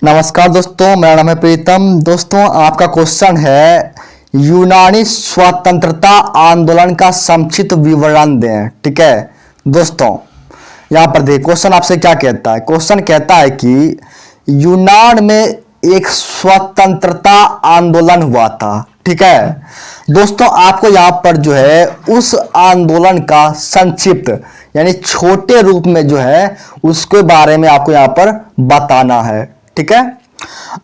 नमस्कार दोस्तों, मेरा नाम है प्रीतम। दोस्तों, आपका क्वेश्चन है यूनानी स्वतंत्रता आंदोलन का संक्षिप्त विवरण दें। ठीक है दोस्तों, यहाँ पर देखिए क्वेश्चन आपसे क्या कहता है। क्वेश्चन कहता है कि यूनान में एक स्वतंत्रता आंदोलन हुआ था। ठीक है दोस्तों, आपको यहाँ पर जो है उस आंदोलन का संक्षिप्त यानी छोटे रूप में जो है उसके बारे में आपको यहाँ पर बताना है। ठीक है,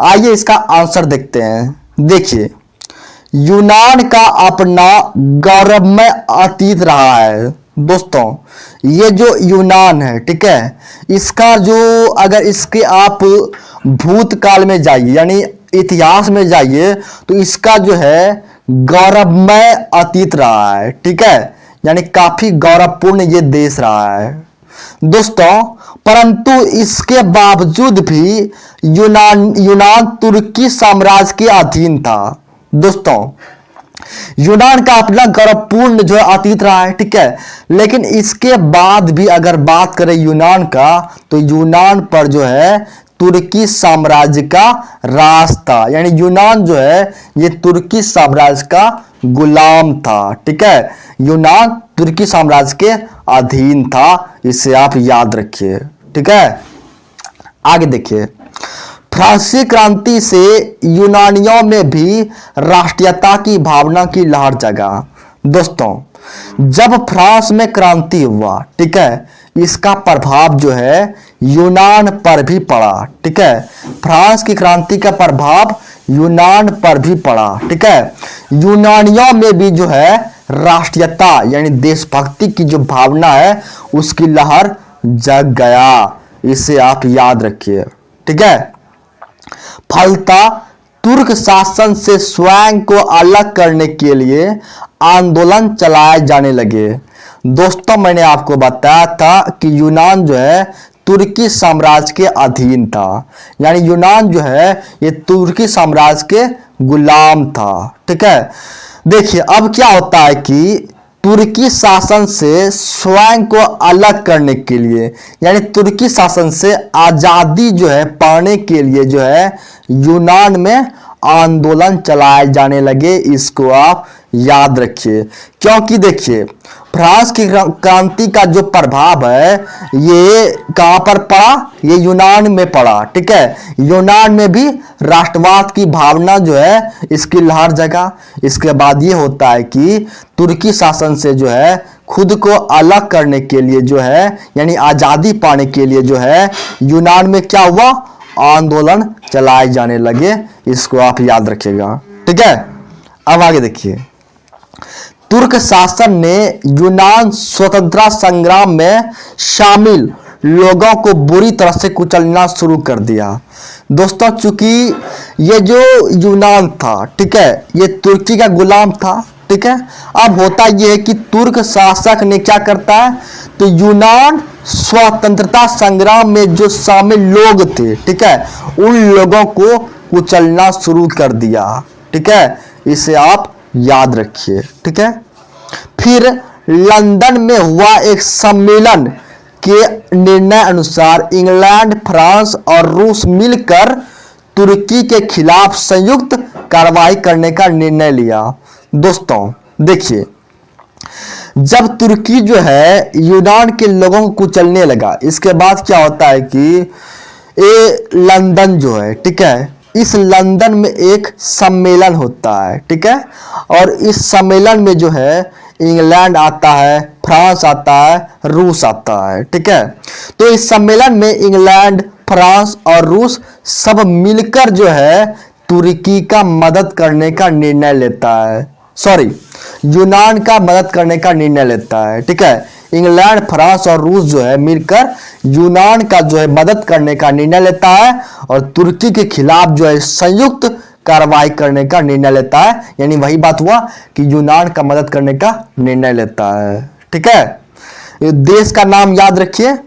आइए इसका आंसर देखते हैं। देखिए, यूनान का अपना गौरवमय अतीत रहा है। दोस्तों, ये जो यूनान है, ठीक है, इसका जो अगर इसके आप भूतकाल में जाइए यानी इतिहास में जाइए तो इसका जो है गौरवमय अतीत रहा है। ठीक है, यानी काफी गौरवपूर्ण ये देश रहा है दोस्तों। परंतु इसके बावजूद भी यूनान तुर्की साम्राज्य के अधीन था। दोस्तों, यूनान का अपना गौरवपूर्ण जो अतीत रहा है। ठीक है, लेकिन इसके बाद भी अगर बात करें यूनान का तो यूनान पर जो है तुर्की साम्राज्य का राज था। यानी यूनान जो है ये तुर्की साम्राज्य का गुलाम था। ठीक है, यूनान तुर्की साम्राज्य के अधीन था, इसे आप याद रखिए। ठीक है, आगे देखिए, फ्रांसीसी क्रांति से यूनानियों में भी राष्ट्रीयता की भावना की लहर जगा। दोस्तों, जब फ्रांस में क्रांति हुआ, ठीक है, इसका प्रभाव जो है यूनान पर भी पड़ा। ठीक है, फ्रांस की क्रांति का प्रभाव यूनान पर भी पड़ा। ठीक है, यूनानियों में भी जो है राष्ट्रीयता यानी देशभक्ति की जो भावना है उसकी लहर जग गया, इसे आप याद रखिए। ठीक है, फलता तुर्क शासन से स्वयं को अलग करने के लिए आंदोलन चलाए जाने लगे। दोस्तों, मैंने आपको बताया था कि यूनान जो है तुर्की साम्राज्य के अधीन था, यानी यूनान जो है ये तुर्की साम्राज्य के गुलाम था। ठीक है, देखिए अब क्या होता है कि तुर्की शासन से स्वयं को अलग करने के लिए यानी तुर्की शासन से आजादी जो है पाने के लिए जो है यूनान में आंदोलन चलाए जाने लगे। इसको आप याद रखिए, क्योंकि देखिए फ्रांस की क्रांति का जो प्रभाव है ये कहां पर पड़ा, ये यूनान में पड़ा। ठीक है, यूनान में भी राष्ट्रवाद की भावना जो है इसकी लहर जगा। इसके बाद ये होता है कि तुर्की शासन से जो है खुद को अलग करने के लिए जो है यानी आजादी पाने के लिए जो है यूनान में क्या हुआ, आंदोलन चलाए जाने लगे। इसको आप याद रखिएगा। ठीक है, अब आगे देखिए, तुर्क शासन ने यूनान स्वतंत्रता संग्राम में शामिल लोगों को बुरी तरह से कुचलना शुरू कर दिया। दोस्तों, चूंकि ये जो यूनान था, ठीक है, ये तुर्की का गुलाम था। ठीक है, अब होता यह है कि तुर्क शासक ने क्या करता है तो यूनान स्वतंत्रता संग्राम में जो शामिल लोग थे, ठीक है, उन लोगों को कुचलना शुरू कर दिया। ठीक है, इसे आप याद रखिए। ठीक है, फिर लंदन में हुआ एक सम्मेलन के निर्णय अनुसार इंग्लैंड, फ्रांस और रूस मिलकर तुर्की के खिलाफ संयुक्त कार्रवाई करने का निर्णय लिया। दोस्तों, देखिए जब तुर्की जो है यूनान के लोगों को कुचलने लगा, इसके बाद क्या होता है कि ये लंदन जो है, ठीक है, इस लंदन में एक सम्मेलन होता है। ठीक है, और इस सम्मेलन में जो है इंग्लैंड आता है, फ्रांस आता है, रूस आता है। ठीक है, तो इस सम्मेलन में इंग्लैंड, फ्रांस और रूस सब मिलकर जो है तुर्की का मदद करने का निर्णय लेता है। यूनान का मदद करने का निर्णय लेता है। ठीक है, इंग्लैंड, फ्रांस और रूस जो है मिलकर यूनान का जो है मदद करने का निर्णय लेता है और तुर्की के खिलाफ जो है संयुक्त कार्रवाई करने का निर्णय लेता है। यानी वही बात हुआ कि यूनान का मदद करने का निर्णय लेता है। ठीक है, देश का नाम याद रखिए,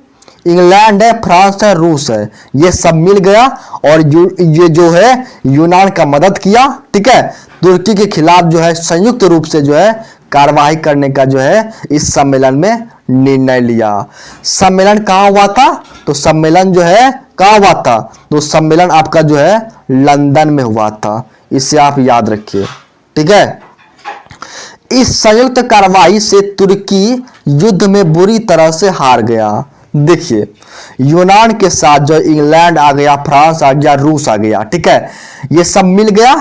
इंग्लैंड है, फ्रांस है, रूस है, ये सब मिल गया और ये जो है यूनान का मदद किया। ठीक है, तुर्की के खिलाफ जो है संयुक्त रूप से जो है कार्रवाई करने का जो है इस सम्मेलन में निर्णय लिया। सम्मेलन कहाँ हुआ था, तो सम्मेलन जो है कहाँ हुआ था? तो सम्मेलन आपका जो है लंदन में हुआ था, इसे आप याद रखिए, ठीक है। इस संयुक्त कार्रवाई से तुर्की युद्ध में बुरी तरह से हार गया। देखिए, यूनान के साथ जो इंग्लैंड आ गया, फ्रांस आ गया, रूस आ गया, ठीक है, ये सब मिल गया,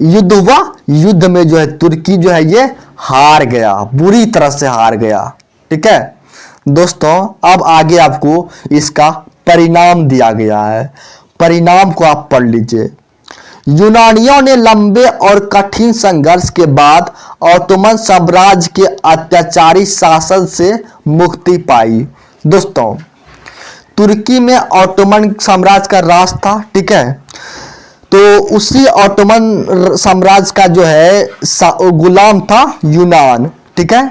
युद्ध हुआ, युद्ध में जो है तुर्की जो है ये हार गया, बुरी तरह से हार गया, ठीक है। दोस्तों अब आगे आपको इसका परिणाम दिया गया है, परिणाम को आप पढ़ लीजिए। यूनानियों ने लंबे और कठिन संघर्ष के बाद ऑटोमन साम्राज्य के अत्याचारी शासन से मुक्ति पाई। दोस्तों तुर्की में ऑटोमन साम्राज्य का राज था, ठीक है, तो उसी ऑटोमन साम्राज्य का जो है गुलाम था यूनान, ठीक है।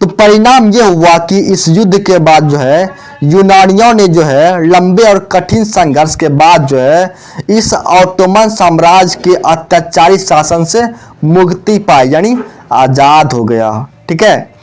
तो परिणाम यह हुआ कि इस युद्ध के बाद जो है यूनानियों ने जो है लंबे और कठिन संघर्ष के बाद जो है इस ऑटोमन साम्राज्य के अत्याचारी शासन से मुक्ति पाई, यानी आजाद हो गया, ठीक है।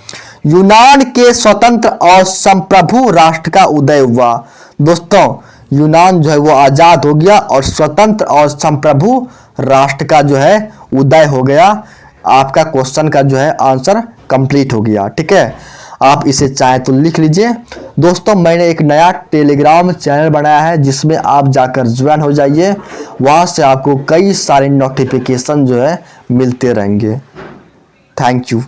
यूनान के स्वतंत्र और संप्रभु राष्ट्र का उदय हुआ। दोस्तों यूनान जो है वो आजाद हो गया और स्वतंत्र और संप्रभु राष्ट्र का जो है उदय हो गया। आपका क्वेश्चन का जो है आंसर कंप्लीट हो गया, ठीक है। आप इसे चाहे तो लिख लीजिए। दोस्तों मैंने एक नया टेलीग्राम चैनल बनाया है जिसमें आप जाकर ज्वाइन हो जाइए, वहां से आपको कई सारे नोटिफिकेशन जो है मिलते रहेंगे। Thank you.